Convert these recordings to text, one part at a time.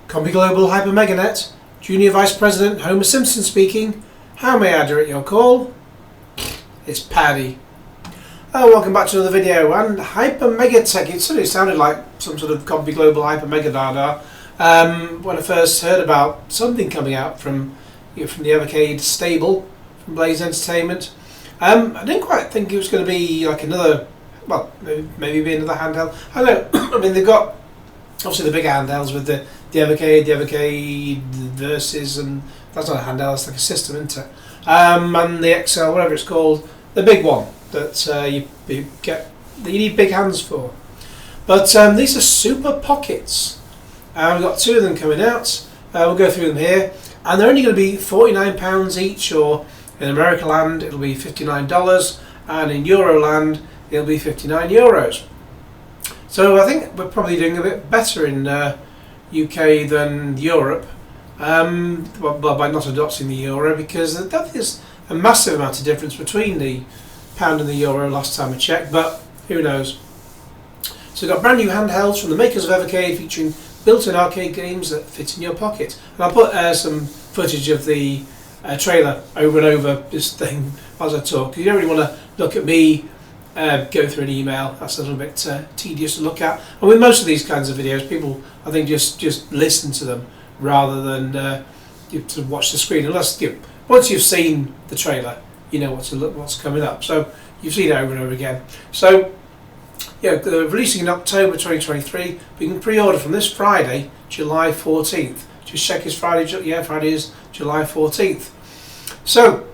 Compy Global HyperMegaNet, Junior Vice President Homer Simpson speaking. How may I direct your call? It's Paddy. Welcome back to another video, and HyperMegaTech. It sort of sounded like some sort of Compy Global HyperMegaDada when I first heard about something coming out from the Evercade stable from Blaze Entertainment. I didn't quite think it was going to be like another, well, maybe be another handheld. I don't know. I mean, they've got obviously the big handhelds with the Evercade Versus, and that's not a handheld, it's like a system, isn't it? And the XL, whatever it's called, the big one that you get, that you need big hands for. But these are Super Pockets. We've got two of them coming out. We'll go through them here, and they're only going to be £49 each, or in America land it'll be $59, and in Euro land it'll be €59. So I think we're probably doing a bit better in UK than Europe, by not adopting the euro, because that is a massive amount of difference between the pound and the euro last time I checked, but who knows. So we've got brand new handhelds from the makers of Evercade, featuring built-in arcade games that fit in your pocket. And I'll put some footage of the trailer over and over this thing as I talk. You don't really want to look at me go through an email. That's a little bit tedious to look at. And with most of these kinds of videos, people, I think, just listen to them rather than to watch the screen. Unless once you've seen the trailer, you know what's coming up. So you've seen it over and over again. So yeah, they're releasing in October 2023. We can pre-order from this Friday, July 14th. Just check it's Friday. Yeah, Friday is July 14th. So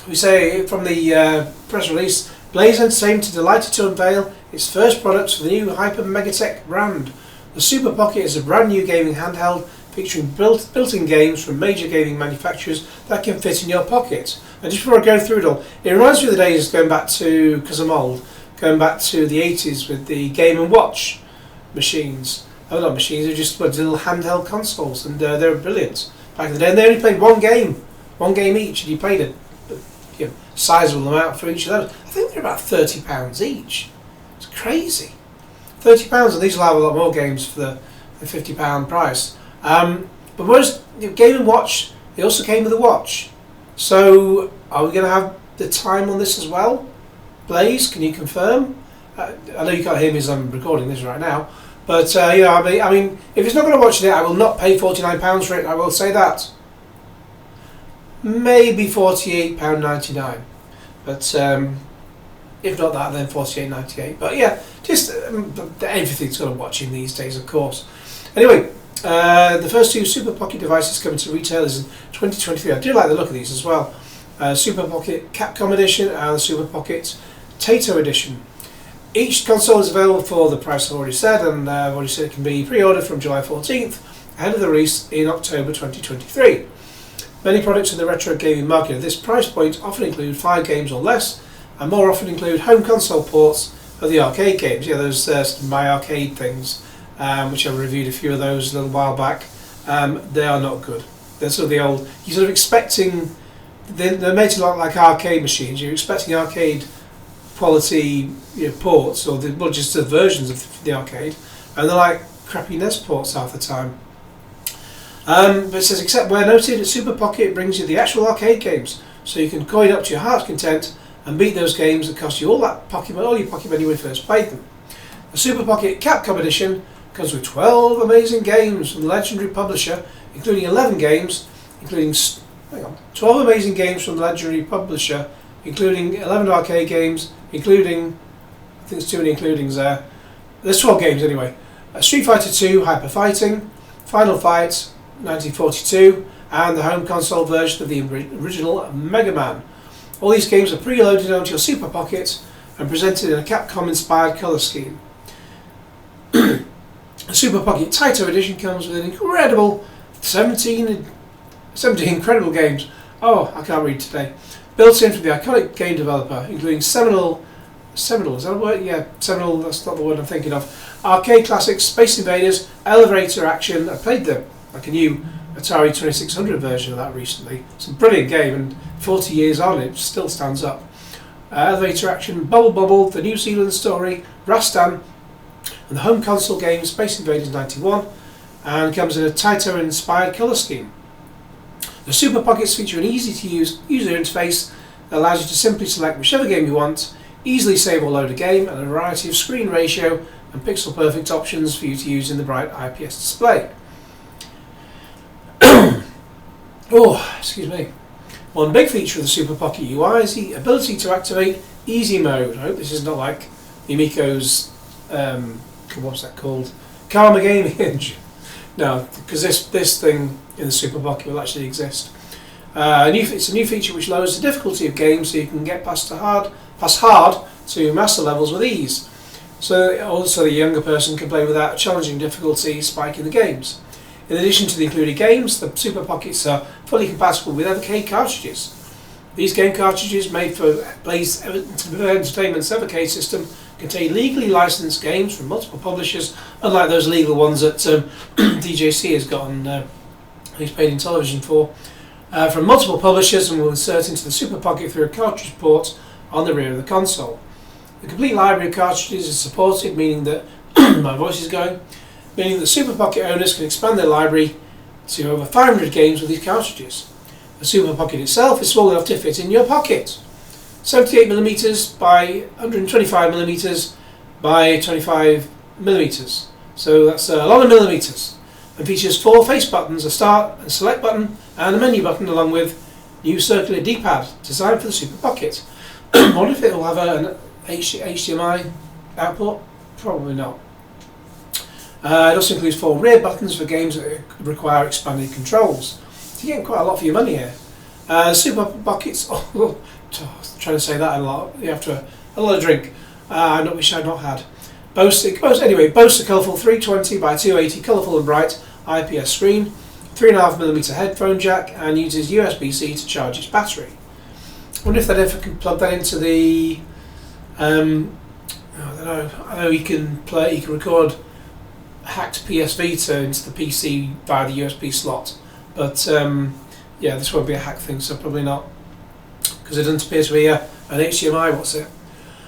we say from the press release, Blaze Entertainment are delighted to unveil its first products for the new HyperMegaTech brand. The Super Pocket is a brand new gaming handheld featuring built-in games from major gaming manufacturers that can fit in your pocket. And just before I go through it all, it reminds me of the days going back to, because I'm old, going back to the 80s with the Game & Watch machines. Oh, not machines, they were just little handheld consoles, and they were brilliant back in the day. And they only played one game each, and you played a sizable amount for each of those. I think they're about £30 each. It's crazy. £30, and these will have a lot more games for the £50 price. But whereas Game & Watch, they also came with a watch. So are we going to have the time on this as well? Blaze, can you confirm? I know you can't hear me as I'm recording this right now, but I mean, if it's not going to watch it, I will not pay £49 for it. I will say that. Maybe £48.99, but if not that, then £48.98. But yeah, just everything's got a watch in these days, of course. Anyway, the first two Super Pocket devices coming to retailers in 2023. I do like the look of these as well. Super Pocket Capcom Edition and the Super Pocket TAITO Edition. Each console is available for the price I've already said, and I've already said it can be pre-ordered from July 14th, ahead of the release in October 2023. Many products in the retro gaming market at this price point often include 5 games or less, and more often include home console ports of the arcade games. Yeah, those My Arcade things, which I reviewed a few of those a little while back. They are not good. They're sort of the old, you're sort of expecting, they're made to look like arcade machines. You're expecting arcade quality ports, or just the versions of the arcade, and they're like crappy NES ports half the time. But it says, except where noted, Super Pocket brings you the actual arcade games, so you can coin up to your heart's content and beat those games that cost you all your pocket money when you first played them. The Super Pocket Capcom Edition comes with 12 amazing games from the legendary publisher, including 11 games, 12 amazing games from the legendary publisher, including 11 arcade games, including, I think there's too many includings there. There's 12 games anyway. Street Fighter 2 Hyper Fighting, Final Fight 1942, and the home console version of the original Mega Man. All these games are preloaded onto your Super Pocket and presented in a Capcom-inspired colour scheme. The Super Pocket TAITO Edition comes with an incredible 17 incredible games. Oh, I can't read today. Built in from the iconic game developer, including seminal, is that a word? Yeah, seminal, that's not the word I'm thinking of. Arcade classics, Space Invaders, Elevator Action. I played the new Atari 2600 version of that recently. It's a brilliant game, and 40 years on it still stands up. Elevator Action, Bubble Bobble, The New Zealand Story, Rastan, and the home console game Space Invaders 91. and comes in a TAITO inspired colour scheme. The Super Pockets feature an easy to use user interface that allows you to simply select whichever game you want, easily save or load a game, and a variety of screen ratio and pixel perfect options for you to use in the bright IPS display. Oh, excuse me. One big feature of the Super Pocket UI is the ability to activate easy mode. I hope this is not like the Amico's, what's that called? Karma Gaming Engine. No, because this thing in the Super Pocket will actually exist. It's a new feature which lowers the difficulty of games so you can get past hard to master levels with ease. So also the younger person can play without a challenging difficulty spike in the games. In addition to the included games, the Super Pockets are fully compatible with Evercade cartridges. These game cartridges, made for Blaze Entertainment's Evercade system, contain legally licensed games from multiple publishers, unlike those legal ones that DJC has gotten he's paid in television for, from multiple publishers, and will insert into the Super Pocket through a cartridge port on the rear of the console. The complete library of cartridges is supported, meaning that my voice is going, meaning that Super Pocket owners can expand their library to over 500 games with these cartridges. The Super Pocket itself is small enough to fit in your pocket. 78mm by 125mm by 25mm. So that's a lot of millimeters. And features 4 face buttons, a start and select button, and a menu button, along with new circular D-pad designed for the Super Pocket. I wonder if it will have an HDMI output. Probably not. It also includes 4 rear buttons for games that require expanded controls. So you're getting quite a lot for your money here. Super Pockets, trying to say that a lot after a lot of drink, I wish I'd not had. Boasts a colourful 320 by 280 colourful and bright IPS screen, 3.5mm headphone jack, and uses USB-C to charge its battery. I wonder if they'd ever can plug that into the. I don't know. I know you can record hacked PS Vita into the PC via the USB slot, but yeah, this won't be a hack thing, so probably not, because it doesn't appear to be an HDMI. What's it?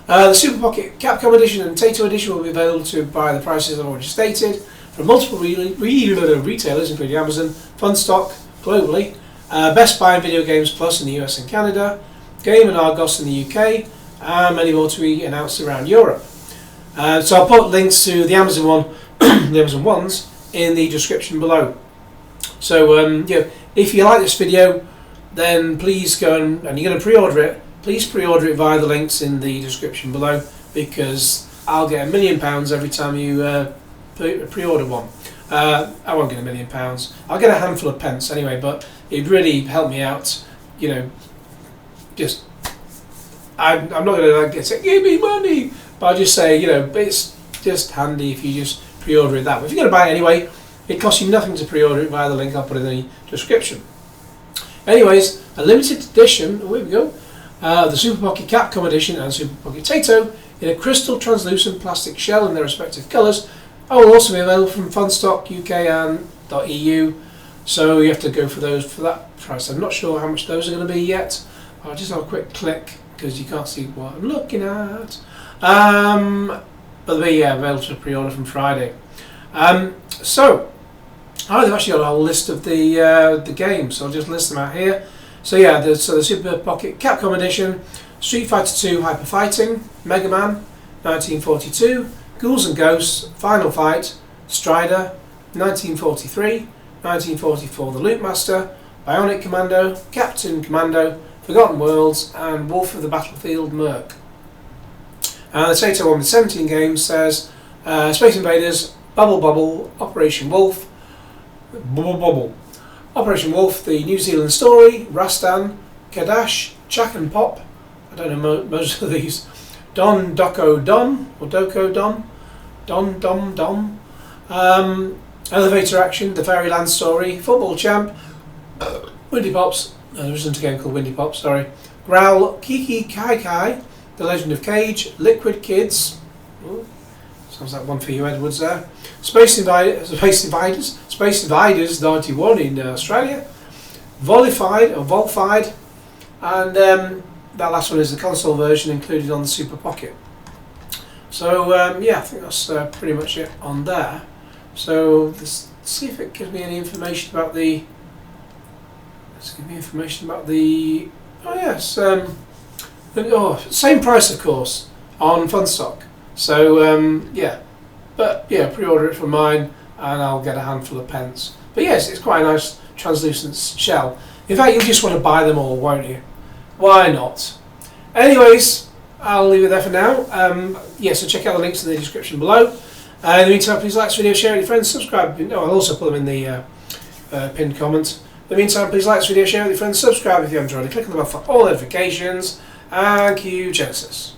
The Super Pocket Capcom Edition and TAITO Edition will be available to buy the prices I've already stated from multiple retailers, including Amazon, Funstock globally, Best Buy and Video Games Plus in the US and Canada, Game and Argos in the UK, and many more to be announced around Europe. So I'll put links to the Amazon one, the Amazon ones, in the description below. So if you like this video, then please go and you're going to pre-order it. Please pre-order it via the links in the description below, because I'll get £1 million every time you pre-order one. I won't get £1 million. I'll get a handful of pence anyway, but it'd really help me out. You know, just I'm not going to say give me money, but I'll just say, you know, it's just handy if you just pre-order it that way. If you're going to buy it anyway, it costs you nothing to pre-order it via the link I'll put in the description. Anyways, a limited edition. Oh, here we go. The Super Pocket Capcom Edition and Super Pocket TAITO in a crystal translucent plastic shell in their respective colours will also be available from Funstock UK and .eu, so you have to go for those for that price. I'm not sure how much those are going to be yet. I'll just have a quick click because you can't see what I'm looking at. But they'll be available to pre-order from Friday. So I've actually got a whole list of the games, so I'll just list them out here. So yeah, the Super Pocket Capcom Edition: Street Fighter 2 Hyper Fighting, Mega Man, 1942, Ghouls and Ghosts, Final Fight, Strider, 1943, 1944 The Loop Master, Bionic Commando, Captain Commando, Forgotten Worlds, and Wolf of the Battlefield Merc. And the TAITO one with 17 games says Space Invaders, Bubble Bobble, Operation Wolf, Operation Wolf, The New Zealand Story, Rastan, Kadash, Chak and Pop, I don't know most of these, Don Doko Don, or Doko Don, Don Dom Dom, Elevator Action, The Fairyland Story, Football Champ, Windy Pops, there isn't a game called Windy Pops, sorry, Growl, Kiki Kai Kai, The Legend of Cage, Liquid Kids, ooh, sounds like one for you Edwards there, Space Invaders 91 in Australia, Volfied, and that last one is the console version included on the Super Pocket. So yeah, I think that's pretty much it on there. So this see if it gives me any information about the. Let's give me information about the. Oh yes, same price of course on Funstock. So yeah, but yeah, pre-order it for mine, and I'll get a handful of pence. But yes, it's quite a nice translucent shell. In fact, you'll just want to buy them all, won't you? Why not? Anyways, I'll leave it there for now. Yeah, so check out the links in the description below. In the meantime, please like this video, share it with your friends, subscribe. No, I'll also put them in the pinned comment. In the meantime, please like this video, share it with your friends, subscribe if you haven't already, click on the bell for all notifications, and cue Genesis.